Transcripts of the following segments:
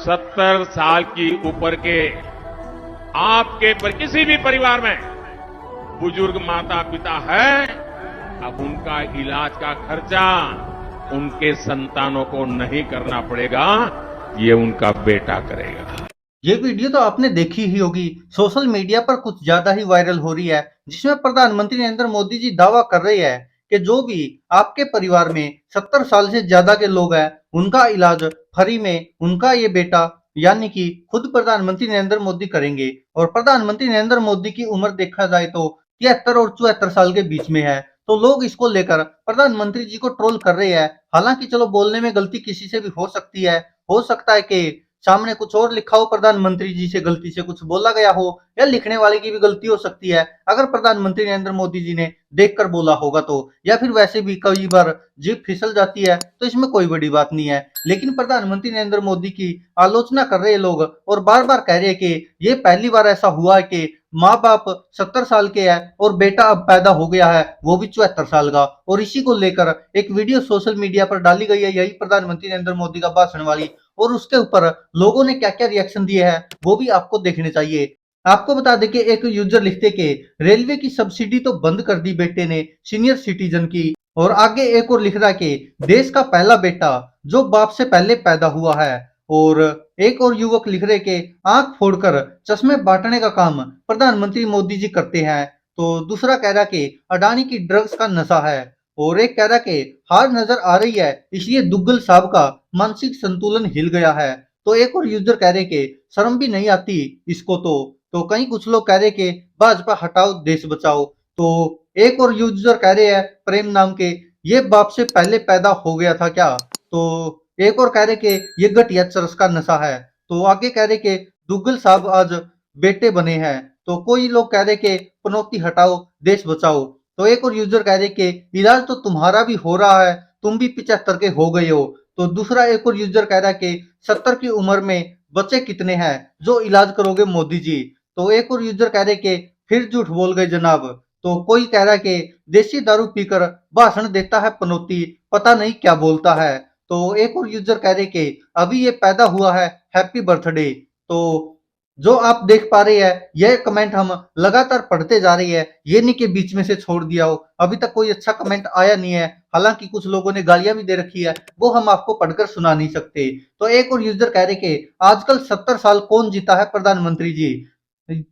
70 साल की ऊपर के आपके पर किसी भी परिवार में बुजुर्ग माता पिता है, अब उनका इलाज का खर्चा उनके संतानों को नहीं करना पड़ेगा, ये उनका बेटा करेगा। ये वीडियो तो आपने देखी ही होगी, सोशल मीडिया पर कुछ ज्यादा ही वायरल हो रही है, जिसमें प्रधानमंत्री नरेंद्र मोदी जी दावा कर रहे हैं कि जो भी आपके परिवार में 70 साल से ज्यादा के लोग हैं, उनका इलाज फ्री में उनका ये बेटा यानी कि खुद प्रधानमंत्री नरेंद्र मोदी करेंगे। और प्रधानमंत्री नरेंद्र मोदी की उम्र देखा जाए तो 73 और 74 साल के बीच में है, तो लोग इसको लेकर प्रधानमंत्री जी को ट्रोल कर रहे हैं। हालांकि चलो, बोलने में गलती किसी से भी हो सकती है, हो सकता है कि सामने कुछ और लिखा हो, प्रधानमंत्री जी से गलती से कुछ बोला गया हो, या लिखने वाले की भी गलती हो सकती है अगर प्रधानमंत्री नरेंद्र मोदी जी ने देखकर बोला होगा तो, या फिर वैसे भी कई बार जीभ फिसल जाती है, तो इसमें कोई बड़ी बात नहीं है। लेकिन प्रधानमंत्री नरेंद्र मोदी की आलोचना कर रहे लोग और बार बार कह रहे हैं कि ये पहली बार ऐसा हुआ है कि माँ बाप 70 साल के हैं और बेटा अब पैदा हो गया है, वो भी 74 साल का। और इसी को लेकर एक वीडियो सोशल मीडिया पर डाली गई है, यही प्रधानमंत्री नरेंद्र मोदी का भाषण वाली, और उसके ऊपर लोगों ने क्या क्या रिएक्शन दिए हैं वो भी आपको देखने चाहिए। आपको बता दें कि एक यूजर लिखते कि रेलवे की सब्सिडी तो बंद कर दी बेटे ने सीनियर सिटीजन की, और आगे एक और लिख रहा है कि देश का पहला बेटा जो बाप से पहले पैदा हुआ है। और एक और युवक लिख रहे कि आंख फोड़कर चश्मे बांटने का काम प्रधानमंत्री मोदी जी करते हैं। तो दूसरा कह रहा कि अडानी की ड्रग्स का नशा है। और एक कह रहा कि हार नजर आ रही है, इसलिए दुग्गल साहब का मानसिक संतुलन हिल गया है। तो एक और यूजर कह रहे कि शर्म भी नहीं आती इसको तो कहीं कुछ लोग कह रहे कि भाजपा हटाओ देश बचाओ। तो एक और यूजर कह रहे हैं प्रेम नाम के, ये बाप से पहले पैदा हो गया था क्या। तो एक और कह रहे कि ये घटिया चरस का नशा है। तो आगे कह रहे कि दुग्गल साहब आज बेटे बने हैं। तो कोई लोग कह रहे कि पनौती हटाओ देश बचाओ। तो एक और यूजर कह रहे कि इलाज तो तुम्हारा भी हो रहा है, तुम भी 75 के हो गए हो। तो दूसरा एक और यूजर कह रहा है कि 70 की उम्र में बच्चे कितने हैं जो इलाज करोगे मोदी जी। तो एक और यूजर कह रहे कि फिर झूठ बोल गए जनाब। तो कोई कह रहा है कि देसी दारू पीकर भाषण देता है पनौती, पता नहीं क्या बोलता है। तो एक और यूजर कह रहे कि अभी ये पैदा हुआ है, हैप्पी बर्थडे। तो जो आप देख पा रहे हैं, यह कमेंट हम लगातार पढ़ते जा रही है, ये नहीं कि बीच में से छोड़ दिया हो। अभी तक कोई अच्छा कमेंट आया नहीं है, हालांकि कुछ लोगों ने गालियां भी दे रखी है, वो हम आपको पढ़कर सुना नहीं सकते। तो एक और यूजर कह रहे कि आजकल 70 साल कौन जीता है प्रधानमंत्री जी।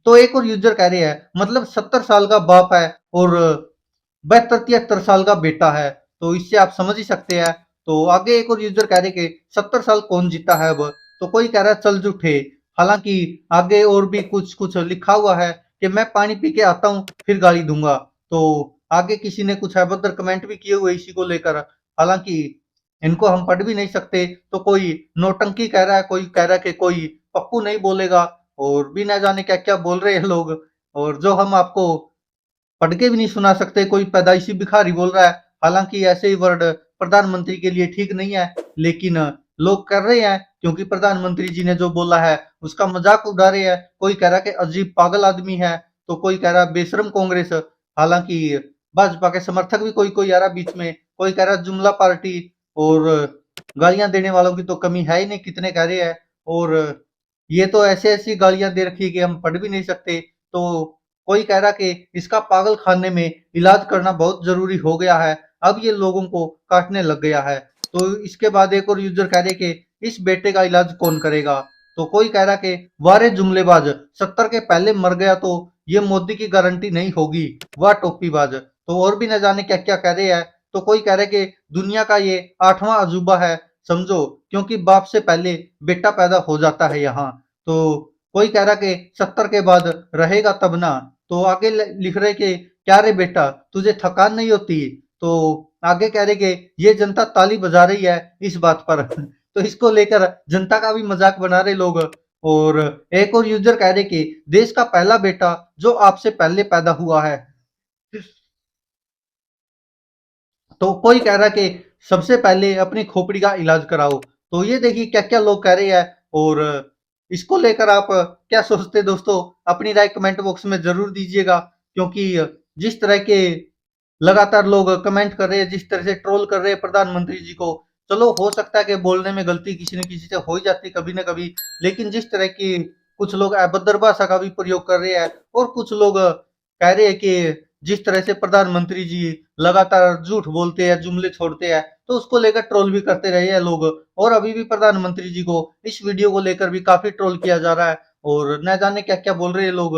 तो एक और यूजर कह रहे हैं मतलब 70 साल का बाप है और 72-73 साल का बेटा है, तो इससे आप समझ ही सकते हैं। तो आगे एक और यूजर कह रहे कि 70 साल कौन जीता है अब। तो कोई कह रहा है चल झूठे। हालांकि आगे और भी कुछ कुछ लिखा हुआ है कि मैं पानी पी के आता हूँ फिर गाली दूंगा। तो आगे किसी ने कुछ अभद्र कमेंट भी किए हुए इसी को लेकर, हालांकि इनको हम पढ़ भी नहीं सकते। तो कोई नौटंकी कह रहा है, कोई कह रहा है कि कोई पप्पू नहीं बोलेगा, और भी ना जाने क्या क्या बोल रहे हैं लोग, और जो हम आपको पढ़ के भी नहीं सुना सकते। कोई पैदाइशी भिखारी बोल रहा है, हालांकि ऐसे ही वर्ड प्रधानमंत्री के लिए ठीक नहीं है, लेकिन लोग कर रहे हैं क्योंकि प्रधानमंत्री जी ने जो बोला है उसका मजाक उड़ा रहे हैं। कोई कह रहा है कि अजीब पागल आदमी है, तो कोई कह रहा है बेशरम कांग्रेस। हालांकि भाजपा के समर्थक भी कोई कोई आ रहा बीच में, कोई कह रहा है जुमला पार्टी, और गालियां देने वालों की तो कमी है ही नहीं, कितने कह रहे हैं। और ये तो ऐसी ऐसी गालियां दे रखी है कि हम पढ़ भी नहीं सकते। तो कोई कह रहा कि इसका पागल खाने में इलाज करना बहुत जरूरी हो गया है, अब ये लोगों को काटने लग गया है। तो इसके बाद एक और यूजर कह रहे कि इस बेटे का इलाज कौन करेगा। तो कोई कह रहा कि वारे जुमलेबाज, 70 के पहले मर गया तो ये मोदी की गारंटी नहीं होगी, वाह टोपीबाज। तो और भी न जाने क्या क्या कह रहे हैं। तो कोई कह रहे कि दुनिया का ये 8वां अजूबा है समझो, क्योंकि बाप से पहले बेटा पैदा हो जाता है यहाँ। तो कोई कह रहा कि 70 के बाद रहेगा तब ना। तो आगे लिख रहे कि क्या रे बेटा तुझे थकान नहीं होती। तो आगे कह रहे कि ये जनता ताली बजा रही है इस बात पर तो इसको लेकर जनता का भी मजाक बना रहे लोग। और एक और यूजर कह रहे कि देश का पहला बेटा जो आपसे पहले पैदा हुआ है। तो कोई कह रहा है कि सबसे पहले अपनी खोपड़ी का इलाज कराओ। तो ये देखिए क्या क्या लोग कह रहे हैं। और इसको लेकर आप क्या सोचते हैं दोस्तों, अपनी राय कमेंट बॉक्स में जरूर दीजिएगा, क्योंकि जिस तरह के लगातार लोग कमेंट कर रहे हैं, जिस तरह से ट्रोल कर रहे हैं प्रधानमंत्री जी को, चलो हो सकता है कि बोलने में गलती किसी न किसी से हो ही जाती कभी न कभी, लेकिन जिस तरह की कुछ लोग अभद्र भाषा का भी प्रयोग कर रहे हैं और कुछ लोग कह रहे हैं कि जिस तरह से प्रधानमंत्री जी लगातार झूठ बोलते हैं, जुमले छोड़ते हैं, तो उसको लेकर ट्रोल भी करते रहे हैं लोग। और अभी भी प्रधानमंत्री जी को इस वीडियो को लेकर भी काफी ट्रोल किया जा रहा है और न जाने क्या-क्या बोल रहे हैं लोग।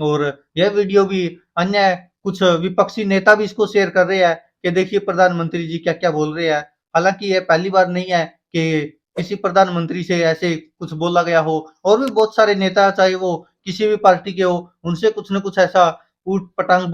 और यह वीडियो भी अन्य कुछ विपक्षी नेता भी इसको शेयर कर रहे हैं कि देखिए प्रधानमंत्री जी क्या-क्या बोल रहे हैं। हालाँकि ये पहली बार नहीं है कि किसी प्रधानमंत्री से ऐसे कुछ बोला गया हो और भी बहुत सारे नेता चाहे वो किसी भी पार्टी के हो, उनसे कुछ न कुछ ऐसा ऊट-पटांग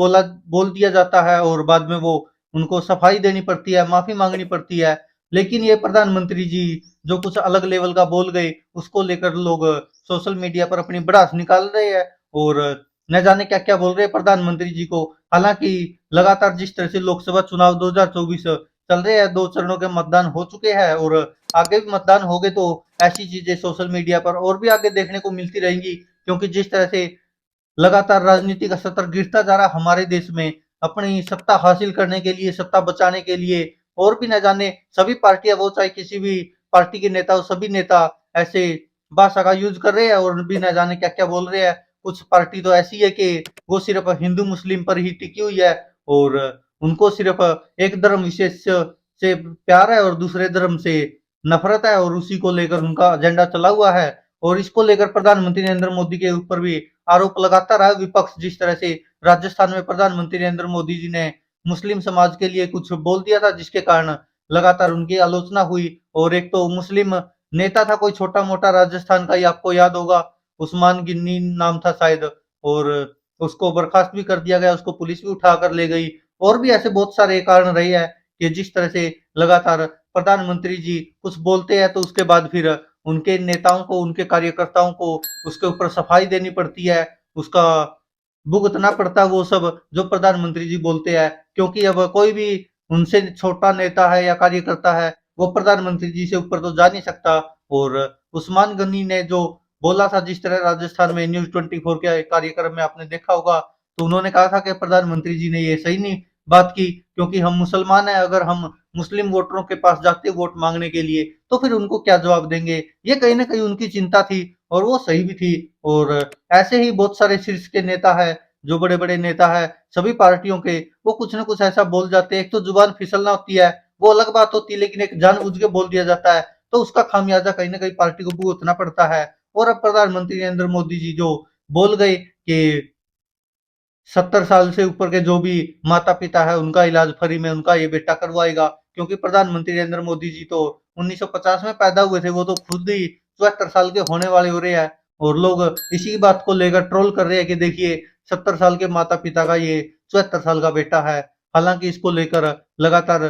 बोल दिया जाता है और बाद में वो उनको सफाई देनी पड़ती है, माफ़ी माँगनी पड़ती है। लेकिन ये प्रधानमंत्री जी जो कुछ अलग लेवल का बोल गए, उसको लेकर लोग सोशल मीडिया पर अपनी भड़ास निकाल रहे हैं और न जाने क्या-क्या बोल रहे हैं प्रधानमंत्री जी को। हालाँकि लगातार जिस तरह से लोकसभा चुनाव 2024 चल रहे हैं, 2 चरणों के मतदान हो चुके हैं और आगे भी मतदान होंगे तो ऐसी चीज़ें सोशल मीडिया पर और भी आगे देखने को मिलती रहेंगी, क्योंकि जिस तरह से लगातार राजनीति का स्तर गिरता जा रहा है हमारे देश में, अपनी सत्ता हासिल करने के लिए, सत्ता बचाने के लिए और भी न जाने सभी पार्टियां वो चाहे किसी भी पार्टी के नेता हो, सभी नेता ऐसे भाषा का यूज कर रहे हैं और भी न जाने क्या क्या बोल रहे हैं। कुछ पार्टी तो ऐसी है कि वो सिर्फ हिंदू मुस्लिम पर ही टिकी हुई है और उनको सिर्फ एक धर्म विशेष से प्यार है और दूसरे धर्म से नफरत है और उसी को लेकर उनका एजेंडा चला हुआ है। और इसको लेकर प्रधानमंत्री नरेंद्र मोदी के ऊपर भी आरोप लगाता रहा विपक्ष। जिस तरह से राजस्थान में प्रधानमंत्री नरेंद्र मोदी जी ने मुस्लिम समाज के लिए कुछ बोल दिया था, जिसके कारण लगातार उनकी आलोचना हुई। और एक तो मुस्लिम नेता था कोई छोटा मोटा राजस्थान का ही, आपको याद होगा, उस्मान गिन्नी नाम था शायद, और उसको बर्खास्त भी कर दिया गया, उसको पुलिस भी उठा कर ले गई। और भी ऐसे बहुत सारे कारण रहे हैं कि जिस तरह से लगातार प्रधानमंत्री जी कुछ बोलते हैं तो उसके बाद फिर उनके नेताओं को, उनके कार्यकर्ताओं को उसके ऊपर सफाई देनी पड़ती है, उसका भुगतना पड़ता है वो सब जो प्रधानमंत्री जी बोलते हैं। क्योंकि अब कोई भी उनसे छोटा नेता है या कार्यकर्ता है, वो प्रधानमंत्री जी से ऊपर तो जा नहीं सकता। और उस्मान गनी ने जो बोला था, जिस तरह राजस्थान में न्यूज़ 24 के कार्यक्रम में आपने देखा होगा, तो उन्होंने कहा था कि प्रधानमंत्री जी ने ये सही नहीं बात की, क्योंकि हम मुसलमान हैं, अगर हम मुस्लिम वोटरों के पास जाते वोट मांगने के लिए तो फिर उनको क्या जवाब देंगे। ये कहीं न कहीं उनकी चिंता थी और वो सही भी थी। और ऐसे ही बहुत सारे शीर्ष के नेता हैं, जो बड़े-बड़े नेता हैं सभी पार्टियों के, वो कुछ न कुछ ऐसा बोल जाते हैं। एक तो जुबान फिसलना होती है, वो अलग बात होती है, लेकिन एक जानबूझ के बोल दिया जाता है, तो उसका खामियाजा कहीं न कहीं पार्टी को भुगतना पड़ता है। और अब प्रधानमंत्री नरेंद्र मोदी जी जो बोल गए कि 70 साल से ऊपर के जो भी माता-पिता है, उनका इलाज फ्री में उनका ये बेटा करवाएगा। क्योंकि प्रधानमंत्री नरेंद्र मोदी जी तो 1950 में पैदा हुए थे, वो तो खुद ही 74 साल के होने वाले हो रहे हैं और लोग इसी बात को लेकर ट्रोल कर रहे हैं कि देखिए 70 साल के माता-पिता का ये 74 साल का बेटा है। हालाँकि इसको लेकर लगातार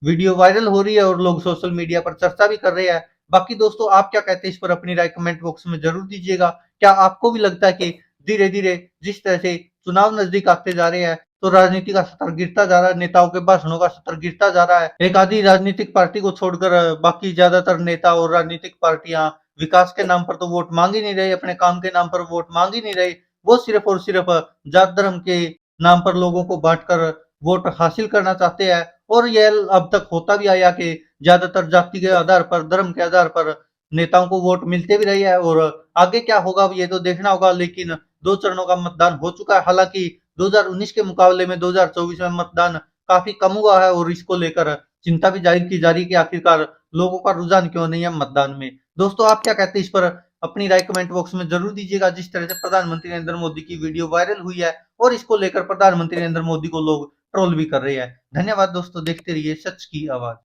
वीडियो वायरल हो रही है और लोग सोशल मीडिया पर चर्चा भी कर रहे हैं। बाकी दोस्तों आप क्या कहते हैं इस पर अपनी राय कमेंट बॉक्स में ज़रूर दीजिएगा। क्या आपको भी लगता है कि धीरे-धीरे जिस तरह से चुनाव नज़दीक आते जा रहे हैं, तो राजनीति का स्तर गिरता जा रहा है, नेताओं के भाषणों का स्तर गिरता जा रहा है। एक आधी राजनीतिक पार्टी को छोड़कर बाकी ज़्यादातर नेता और राजनीतिक पार्टियाँ विकास के नाम पर तो वोट माँग ही नहीं रहे, अपने काम के नाम पर वोट माँग ही नहीं रहे। वो सिर्फ़ और सिर्फ़ जात धर्म के नाम पर लोगों को बाँटकर वोट हासिल करना चाहते हैं। और यह अब तक होता भी आया कि ज़्यादातर जाति के आधार पर, धर्म के आधार पर नेताओं को वोट मिलते भी रहे हैं। और आगे क्या होगा ये तो देखना होगा, लेकिन 2 चरणों का मतदान हो चुका है। हालाँकि 2019 के मुकाबले में 2024 में मतदान काफ़ी कम हुआ है और इसको लेकर चिंता भी ज़ाहिर की जा रही है कि आखिरकार लोगों का रुझान क्यों नहीं है मतदान में। दोस्तों आप क्या कहते हैं इस पर अपनी राय कमेंट बॉक्स में ज़रूर दीजिएगा। जिस तरह से प्रधानमंत्री नरेंद्र मोदी की वीडियो वायरल हुई है और इसको लेकर प्रधानमंत्री नरेंद्र मोदी को लोग ट्रोल भी कर रहे हैं। धन्यवाद दोस्तों, देखते रहिए सच की आवाज़।